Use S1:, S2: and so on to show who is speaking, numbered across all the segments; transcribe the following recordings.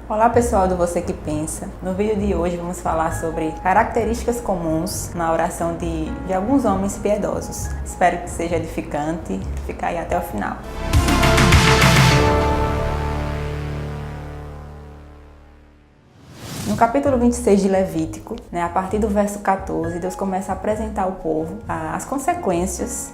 S1: Olá pessoal do Você Que Pensa. No vídeo de hoje vamos falar sobre características comuns na oração de alguns homens piedosos. Espero que seja edificante. Fica aí até o final. No capítulo 26 de Levítico, a partir do verso 14, Deus começa a apresentar ao povo as consequências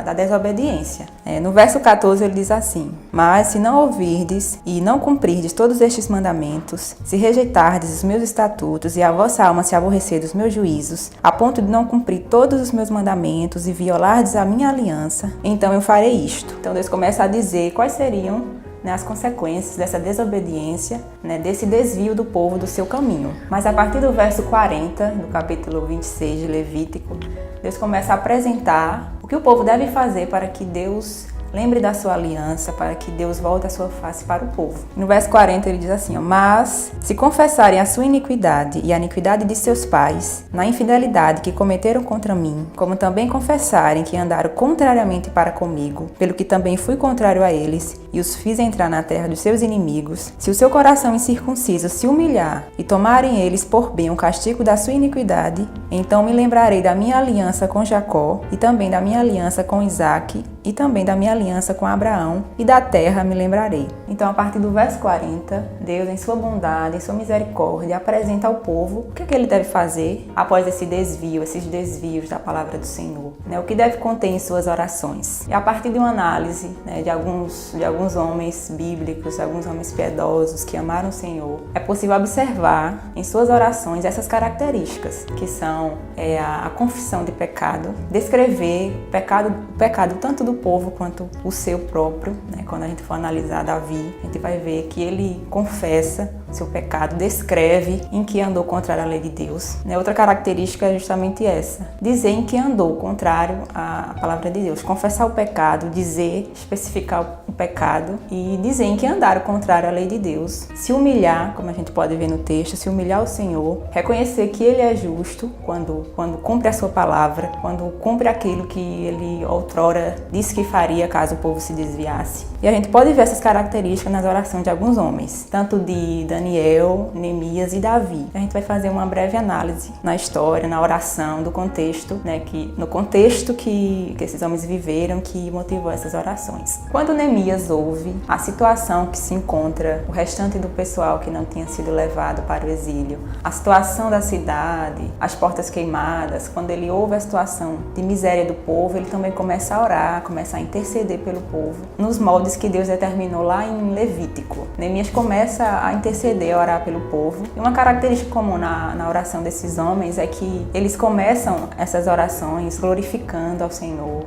S1: da desobediência. No verso 14 ele diz assim: "Mas se não ouvirdes e não cumprirdes todos estes mandamentos, se rejeitardes os meus estatutos e a vossa alma se aborrecer dos meus juízos, a ponto de não cumprir todos os meus mandamentos e violardes a minha aliança, então eu farei isto." Então Deus começa a dizer quais seriam as consequências dessa desobediência, desse desvio do povo do seu caminho. Mas a partir do verso 40, do capítulo 26 de Levítico, Deus começa a apresentar o que o povo deve fazer para que Deus lembre da sua aliança, para que Deus volte a sua face para o povo. No verso 40 ele diz assim: "Mas se confessarem a sua iniquidade e a iniquidade de seus pais, na infidelidade que cometeram contra mim, como também confessarem que andaram contrariamente para comigo, pelo que também fui contrário a eles, e os fiz entrar na terra dos seus inimigos, se o seu coração incircunciso se humilhar e tomarem eles por bem o castigo da sua iniquidade, então me lembrarei da minha aliança com Jacó, e também da minha aliança com Isaque, e também da minha aliança com Abraão, e da terra me lembrarei." Então, a partir do verso 40, Deus, em sua bondade, em sua misericórdia, apresenta ao povo o que ele deve fazer após esse desvio, esses desvios da palavra do Senhor, o que deve conter em suas orações. E a partir de uma análise de alguns homens bíblicos, alguns homens piedosos que amaram o Senhor, é possível observar em suas orações essas características, que são a confissão de pecado, descrever o pecado tanto do povo quanto o seu próprio. Quando a gente for analisar Davi, a gente vai ver que ele confessa seu pecado, descreve em que andou contrário à lei de Deus. Outra característica é justamente essa: dizer em que andou contrário à palavra de Deus. Confessar o pecado, dizer, especificar o pecado e dizer em que andaram contrário à lei de Deus. Se humilhar, como a gente pode ver no texto, se humilhar ao Senhor, reconhecer que Ele é justo quando cumpre a sua palavra, quando cumpre aquilo que Ele outrora disse que faria caso o povo se desviasse. E a gente pode ver essas características nas orações de alguns homens, tanto de Daniel, Neemias e Davi. A gente vai fazer uma breve análise na história, na oração, do contexto, no contexto que esses homens viveram, que motivou essas orações. Quando Neemias ouve a situação que se encontra o restante do pessoal que não tinha sido levado para o exílio, a situação da cidade, as portas queimadas, quando ele ouve a situação de miséria do povo, ele também começa a orar, começa a interceder pelo povo, nos moldes que Deus determinou lá em Levítico. Neemias começa a interceder, a orar pelo povo. E uma característica comum na oração desses homens é que eles começam essas orações glorificando ao Senhor,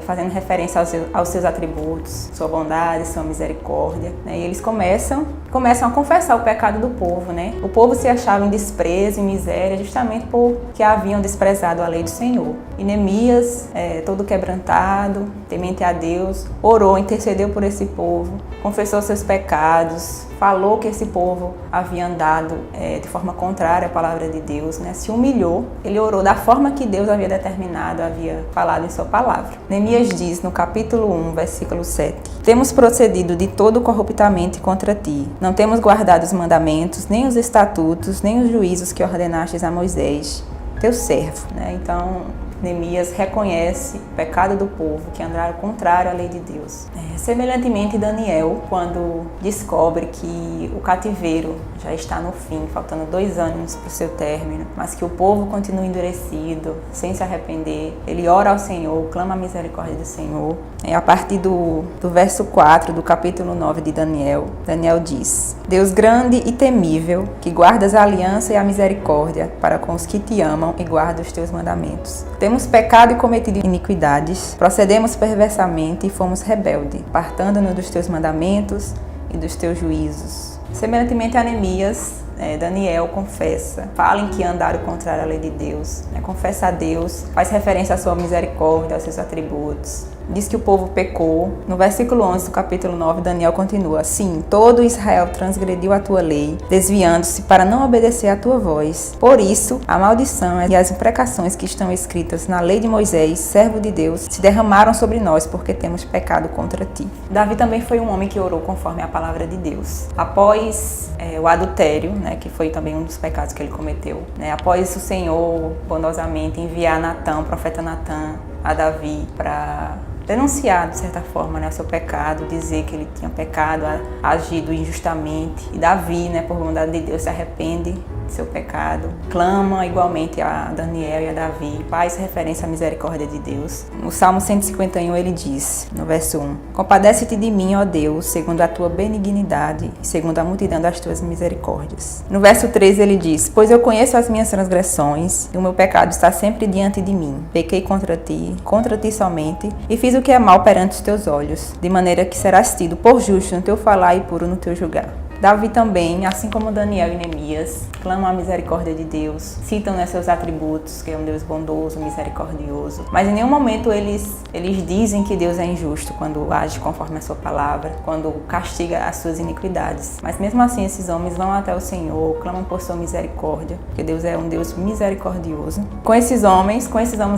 S1: fazendo referência aos seus atributos, sua bondade, sua misericórdia. E eles começam a confessar o pecado do povo. O povo se achava em desprezo e miséria justamente porque haviam desprezado a lei do Senhor. E Neemias, todo quebrantado, temente a Deus, orou, intercedeu por esse povo, confessou seus pecados, falou que esse povo havia andado de forma contrária à palavra de Deus, se humilhou. Ele orou da forma que Deus havia determinado, havia falado em sua palavra. Neemias diz no capítulo 1, versículo 7: "Temos procedido de todo corruptamente contra ti. Não temos guardado os mandamentos, nem os estatutos, nem os juízos que ordenastes a Moisés, teu servo." Então, Neemias reconhece o pecado do povo, que andaram contrário à lei de Deus. Semelhantemente, Daniel, quando descobre que o cativeiro já está no fim, faltando 2 anos para o seu término, mas que o povo continua endurecido, sem se arrepender, ele ora ao Senhor, clama a misericórdia do Senhor. A partir do verso 4 do capítulo 9 de Daniel, Daniel diz: "Deus grande e temível, que guardas a aliança e a misericórdia para com os que te amam e guardam os teus mandamentos. Temos pecado e cometido iniquidades, procedemos perversamente e fomos rebeldes, apartando-nos dos teus mandamentos e dos teus juízos." Semelhantemente a Neemias, Daniel confessa, fala em que andaram contrário à lei de Deus, confessa a Deus, faz referência à sua misericórdia, aos seus atributos, diz que o povo pecou. No versículo 11 do capítulo 9, Daniel continua: sim, todo Israel transgrediu a tua lei, desviando-se para não obedecer à tua voz. Por isso, a maldição e as imprecações que estão escritas na lei de Moisés, servo de Deus, se derramaram sobre nós porque temos pecado contra ti. Davi também foi um homem que orou conforme a palavra de Deus. Após o adultério, né, que foi também um dos pecados que ele cometeu, né, após o Senhor bondosamente enviar Natã, o profeta Natã, a Davi para denunciar, de certa forma, né, o seu pecado, dizer que ele tinha pecado, agido injustamente. E Davi, né, por bondade de Deus, se arrepende de seu pecado, clama igualmente a Daniel e a Davi, faz referência à misericórdia de Deus. No Salmo 151 ele diz, no verso 1: compadece-te de mim, ó Deus, segundo a tua benignidade e segundo a multidão das tuas misericórdias. No verso 3 ele diz: pois eu conheço as minhas transgressões e o meu pecado está sempre diante de mim. Pequei contra ti somente, e fiz o que é mal perante os teus olhos, de maneira que serás tido por justo no teu falar e puro no teu julgar. Davi também, assim como Daniel e Neemias, clamam a misericórdia de Deus, citam, né, seus atributos, que é um Deus bondoso, misericordioso, mas em nenhum momento eles dizem que Deus é injusto quando age conforme a sua palavra, quando castiga as suas iniquidades. Mas mesmo assim esses homens vão até o Senhor, clamam por sua misericórdia, porque Deus é um Deus misericordioso. Com esses homens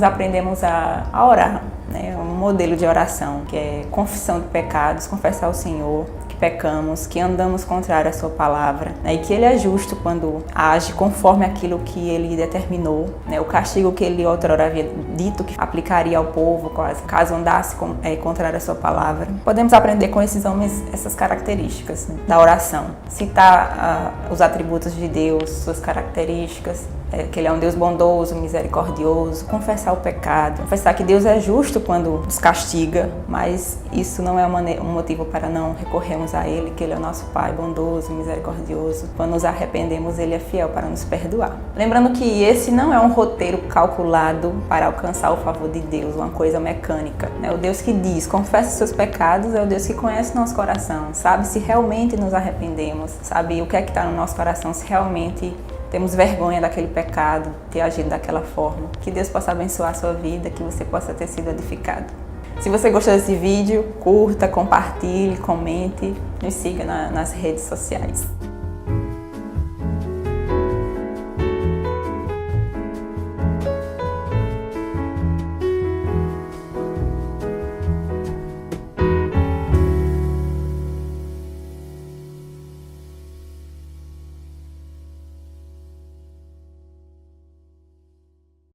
S1: aprendemos a orar, né, um modelo de oração, que é confissão de pecados, confessar ao Senhor pecamos, que andamos contrário à sua palavra, né, e que ele é justo quando age conforme aquilo que ele determinou, né, o castigo que ele outrora havia dito que aplicaria ao povo caso andasse contrário à sua palavra. Podemos aprender com esses homens essas características, né, da oração, citar os atributos de Deus, suas características, que ele é um Deus bondoso, misericordioso, confessar o pecado, confessar que Deus é justo quando nos castiga, mas isso não é um motivo para não recorrermos a Ele, que Ele é o nosso Pai bondoso, misericordioso. Quando nos arrependemos, Ele é fiel para nos perdoar. Lembrando que esse não é um roteiro calculado para alcançar o favor de Deus, uma coisa mecânica, né? O Deus que diz, confessa seus pecados, é o Deus que conhece nosso coração, sabe se realmente nos arrependemos, sabe o que é que está no nosso coração, se realmente temos vergonha daquele pecado, ter agido daquela forma. Que Deus possa abençoar a sua vida, que você possa ter sido edificado. Se você gostou desse vídeo, curta, compartilhe, comente, nos siga nas redes sociais.